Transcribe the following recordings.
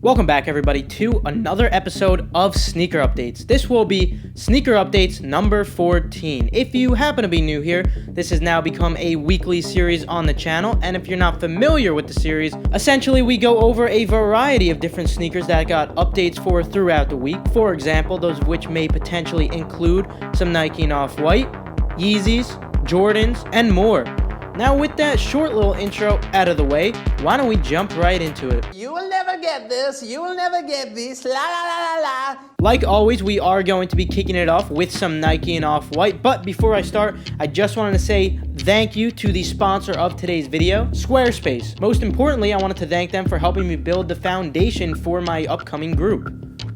Welcome back everybody to another episode of Sneaker Updates. This will be Sneaker Updates number 14. If you happen to be new here, this has now become a weekly series on the channel, and if you're not familiar with the series, essentially we go over a variety of different sneakers that got updates for throughout the week. For example, those of which may potentially include some Nike and Off-White, Yeezys, Jordans, and more. Now with that short little intro out of the way, why don't we jump right into it? You will never get this, you will never get this, la la la la la. Like always, we are going to be kicking it off with some Nike and Off-White, but before I start, I just wanted to say thank you to the sponsor of today's video, Squarespace. Most importantly, I wanted to thank them for helping me build the foundation for my upcoming group.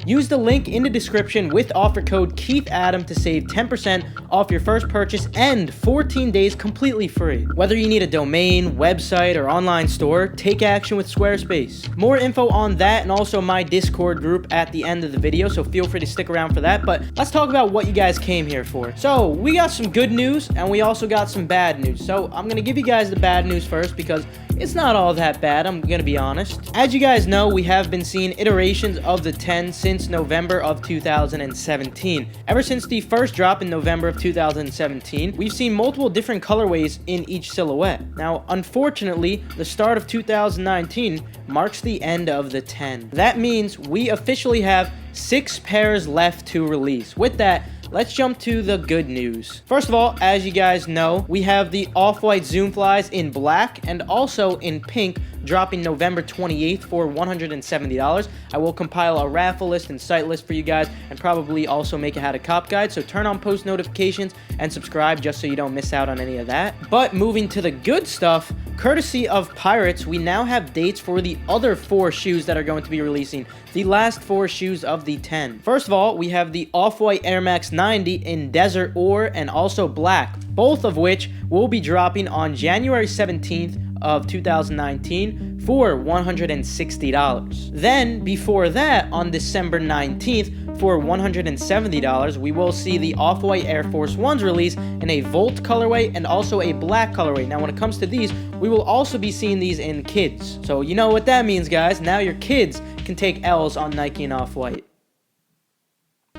Use the link in the description with offer code KeithAdam to save 10% off your first purchase and 14 days completely free. Whether you need a domain, website, or online store, take action with Squarespace. More info on that and also my Discord group at the end of the video, so feel free to stick around for that. But let's talk about what you guys came here for. So we got some good news and we also got some bad news. So I'm going to give you guys the bad news first because it's not all that bad, I'm going to be honest. As you guys know, we have been seeing iterations of the 10 since November of 2017. Ever since the first drop in November of 2017, we've seen multiple different colorways in each silhouette. Now, unfortunately, the start of 2019 marks the end of the 10. That means we officially have 6 pairs left to release. With that, let's jump to the good news. First of all, as you guys know, we have the Off-White Zoom Flies in black and also in pink, dropping November 28th for $170. I will compile a raffle list and site list for you guys and probably also make a how to cop guide, so turn on post notifications and subscribe just so you don't miss out on any of that. But moving to the good stuff, courtesy of Pirates, we now have dates for the other 4 shoes that are going to be releasing, the last 4 shoes of the 10. First of all, we have the Off-White Air Max 90 in Desert Ore and also black, both of which will be dropping on January 17th of 2019 for $160. Then, before that, on December 19th, for $170, we will see the Off-White Air Force Ones release in a Volt colorway and also a black colorway. Now, when it comes to these, we will also be seeing these in kids. So, you know what that means, guys. Now your kids can take L's on Nike and Off-White.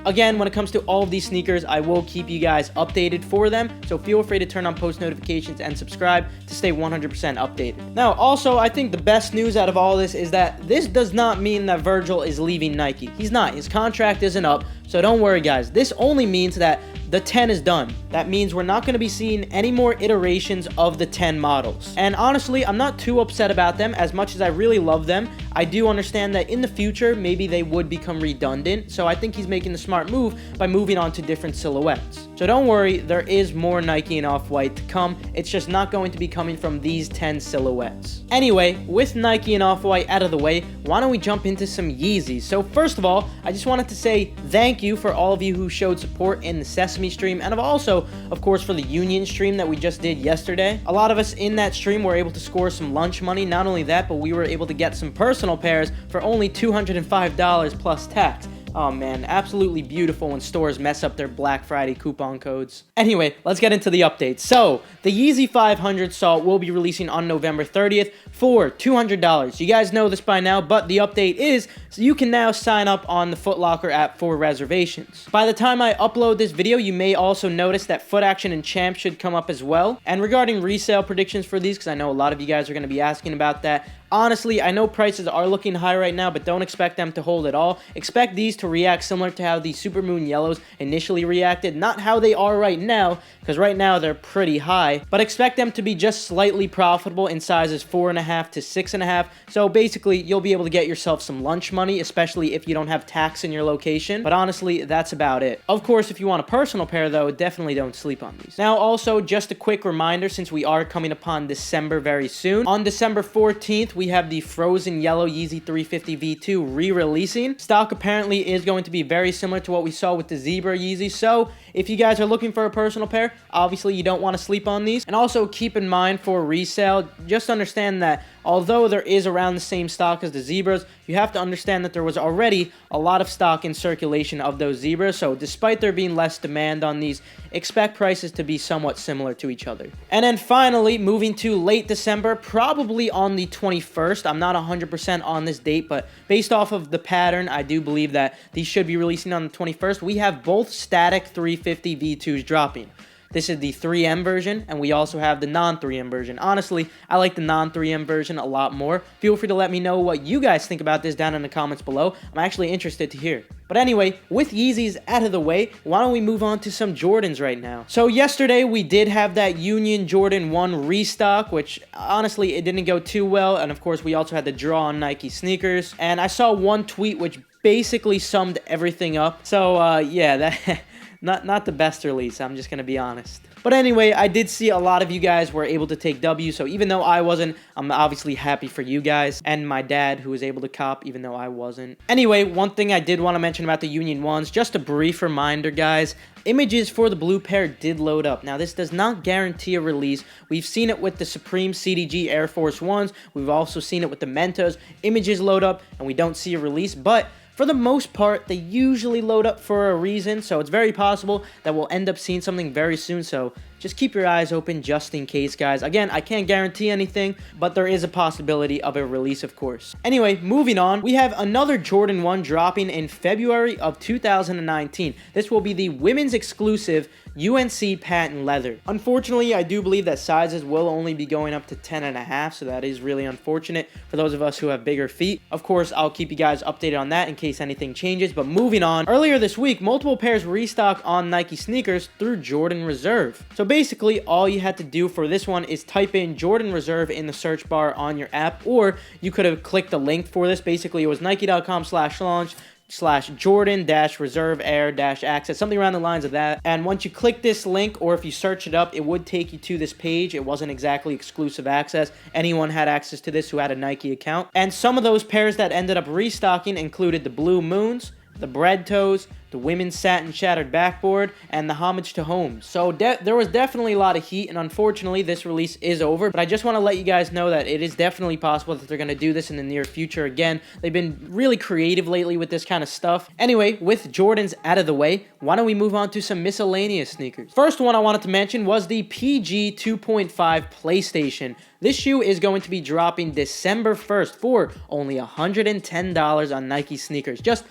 Again, when it comes to all of these sneakers, I will keep you guys updated for them, so feel free to turn on post notifications and subscribe to stay 100% updated. Now, also, I think the best news out of all this is that this does not mean that Virgil is leaving Nike. He's not. His contract isn't up, so don't worry, guys. This only means that the 10 is done. That means we're not going to be seeing any more iterations of the 10 models. And honestly, I'm not too upset about them. As much as I really love them, I do understand that in the future, maybe they would become redundant. So I think he's making the smart move by moving on to different silhouettes. So don't worry, there is more Nike and Off-White to come. It's just not going to be coming from these 10 silhouettes. Anyway, with Nike and Off-White out of the way, why don't we jump into some Yeezys? So first of all, I just wanted to say thank you for all of you who showed support in the Sesame stream, and also, of course, for the Union stream that we just did yesterday. A lot of us in that stream were able to score some lunch money. Not only that, but we were able to get some personal pairs for only $205 plus tax. Oh man, absolutely beautiful when stores mess up their Black Friday coupon codes. Anyway, let's get into the updates. So, the Yeezy 500 Salt will be releasing on November 30th for $200. You guys know this by now, but the update is so you can now sign up on the Foot Locker app for reservations. By the time I upload this video, you may also notice that Foot Action and Champ should come up as well. And regarding resale predictions for these, because I know a lot of you guys are going to be asking about that, honestly, I know prices are looking high right now, but don't expect them to hold at all. Expect these to react similar to how the Supermoon Yellows initially reacted, not how they are right now, because right now they're pretty high, but expect them to be just slightly profitable in sizes 4.5 to 6.5. So basically, you'll be able to get yourself some lunch money, especially if you don't have tax in your location. But honestly, that's about it. Of course, if you want a personal pair though, definitely don't sleep on these. Now also, just a quick reminder, since we are coming upon December very soon, on December 14th, we have the Frozen Yellow Yeezy 350 V2 re-releasing. Stock apparently is going to be very similar to what we saw with the Zebra Yeezy, so if you guys are looking for a personal pair, obviously you don't want to sleep on these. And also keep in mind for resale, just understand that although there is around the same stock as the Zebras, you have to understand that there was already a lot of stock in circulation of those Zebras, so despite there being less demand on these, expect prices to be somewhat similar to each other. And then finally, moving to late December, probably on the 21st, 21st. I'm not 100% on this date, but based off of the pattern, I do believe that these should be releasing on the 21st. We have both static 350 V2s dropping. This is the 3M version, and we also have the non-3M version. Honestly, I like the non-3M version a lot more. Feel free to let me know what you guys think about this down in the comments below. I'm actually interested to hear. But anyway, with Yeezys out of the way, why don't we move on to some Jordans right now? So yesterday, we did have that Union Jordan 1 restock, which honestly, it didn't go too well. And of course, we also had the draw on Nike sneakers. And I saw one tweet which basically summed everything up. So yeah, that... Not the best release, I'm just going to be honest. But anyway, I did see a lot of you guys were able to take W, so even though I wasn't, I'm obviously happy for you guys, and my dad who was able to cop, even though I wasn't. Anyway, one thing I did want to mention about the Union 1s, just a brief reminder, guys. Images for the blue pair did load up. Now, this does not guarantee a release. We've seen it with the Supreme CDG Air Force 1s. We've also seen it with the Mentos. Images load up, and we don't see a release, but for the most part, they usually load up for a reason, so it's very possible that we'll end up seeing something very soon, so just keep your eyes open just in case, guys. Again, I can't guarantee anything, but there is a possibility of a release, of course. Anyway, moving on, we have another Jordan 1 dropping in February of 2019. This will be the women's exclusive UNC patent leather. Unfortunately, I do believe that sizes will only be going up to 10.5, so that is really unfortunate for those of us who have bigger feet. Of course, I'll keep you guys updated on that in case anything changes, but moving on, earlier this week, multiple pairs restocked on Nike sneakers through Jordan Reserve. So basically, all you had to do for this one is type in Jordan Reserve in the search bar on your app, or you could have clicked the link for this. Basically, it was nike.com/launch/Jordan-Reserve-Air-Access, something around the lines of that. And once you click this link, or if you search it up, it would take you to this page. It wasn't exactly exclusive access. Anyone had access to this who had a Nike account. And some of those pairs that ended up restocking included the Blue Moons, the Bread Toes, the women's satin shattered backboard, and the homage to Holmes. So there was definitely a lot of heat, and unfortunately this release is over, but I just want to let you guys know that it is definitely possible that they're going to do this in the near future again. They've been really creative lately with this kind of stuff. Anyway, with Jordans out of the way, why don't we move on to some miscellaneous sneakers. First one I wanted to mention was the PG 2.5 PlayStation. This shoe is going to be dropping December 1st for only $110 on Nike sneakers. Just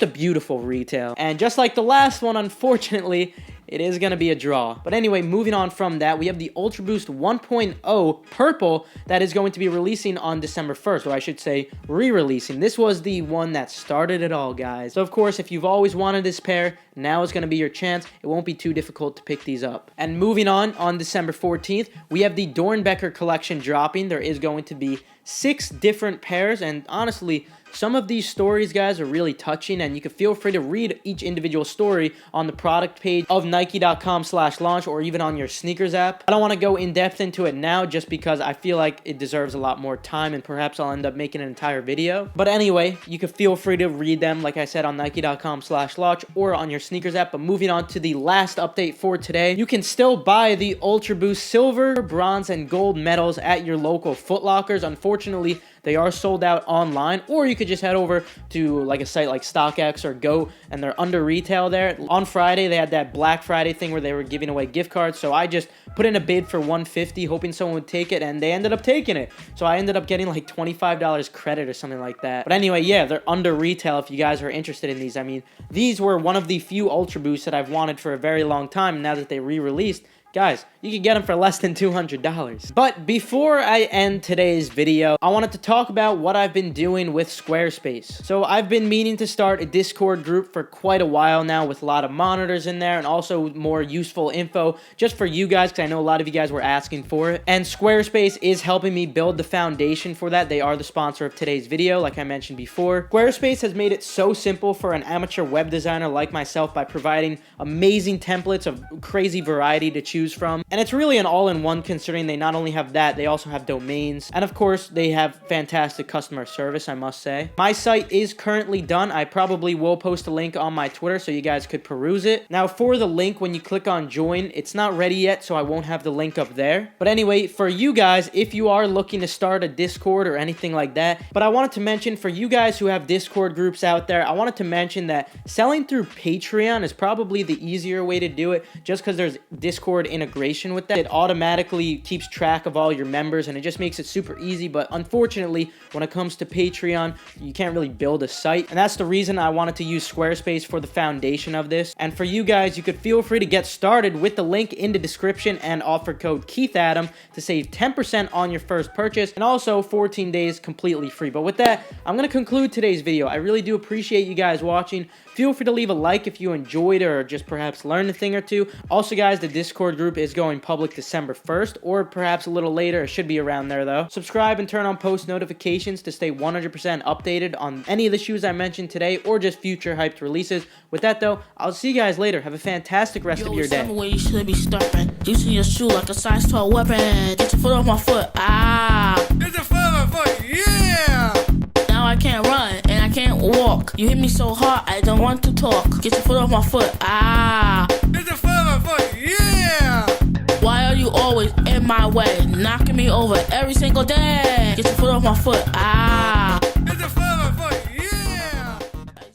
a beautiful retail. And just like the last one, unfortunately, it is going to be a draw. But anyway, moving on from that, we have the Ultra Boost 1.0 purple that is going to be releasing on December 1st, or I should say re-releasing. This was the one that started it all, guys. So of course, if you've always wanted this pair, now is going to be your chance. It won't be too difficult to pick these up. And moving on December 14th, we have the Dornbecker collection dropping. There is going to be 6 different pairs, and honestly, some of these stories, guys, are really touching, and you can feel free to read each individual story on the product page of nike.com/launch or even on your sneakers app. I don't want to go in depth into it now just because I feel like it deserves a lot more time, and perhaps I'll end up making an entire video. But anyway, you can feel free to read them, like I said, on nike.com/launch or on your sneakers app. But moving on to the last update for today, you can still buy the Ultra Boost silver, bronze, and gold medals at your local Foot Lockers. Unfortunately, they are sold out online, or you could just head over to like a site like StockX or Go, and they're under retail there. On Friday, they had that Black Friday thing where they were giving away gift cards, so I just put in a bid for $150, hoping someone would take it, and they ended up taking it. So I ended up getting like $25 credit or something like that. But anyway, yeah, they're under retail if you guys are interested in these. I mean, these were one of the few Ultra Boosts that I've wanted for a very long time, and now that they re-released, guys, you can get them for less than $200. But before I end today's video, I wanted to talk about what I've been doing with Squarespace. So I've been meaning to start a Discord group for quite a while now with a lot of monitors in there and also more useful info just for you guys, because I know a lot of you guys were asking for it. And Squarespace is helping me build the foundation for that. They are the sponsor of today's video, like I mentioned before. Squarespace has made it so simple for an amateur web designer like myself by providing amazing templates of crazy variety to choose from. And it's really an all-in-one, considering they not only have that, they also have domains. And of course, they have fantastic customer service, I must say. My site is currently done. I probably will post a link on my Twitter so you guys could peruse it. Now, for the link, when you click on join, it's not ready yet, so I won't have the link up there. But anyway, for you guys, if you are looking to start a Discord or anything like that, but I wanted to mention, for you guys who have Discord groups out there, I wanted to mention that selling through Patreon is probably the easier way to do it, just because there's Discord integration foundation with that. It automatically keeps track of all your members, and it just makes it super easy. But unfortunately, when it comes to Patreon, you can't really build a site, and that's the reason I wanted to use Squarespace for the foundation of this. And for you guys, you could feel free to get started with the link in the description and offer code KeithAdam to save 10% on your first purchase, and also 14 days completely free. But with that, I'm going to conclude today's video. I really do appreciate you guys watching. Feel free to leave a like if you enjoyed or just perhaps learned a thing or two. Also, guys, the Discord group is going public December 1st, or perhaps a little later. It should be around there, though. Subscribe and turn on post notifications to stay 100% updated on any of the shoes I mentioned today, or just future hyped releases. With that, though, I'll see you guys later. Have a fantastic rest of your day. Where you should be starting. Using your shoe like a size 12 weapon. Get your foot off my foot. Get your foot off my foot. Yeah! Now I can't run and I can't walk. You hit me so hard I don't want to talk. Get your foot off my foot. Get your foot off my foot. Yeah! Why are you always in my way? Knocking me over every single day. Get your foot off my foot.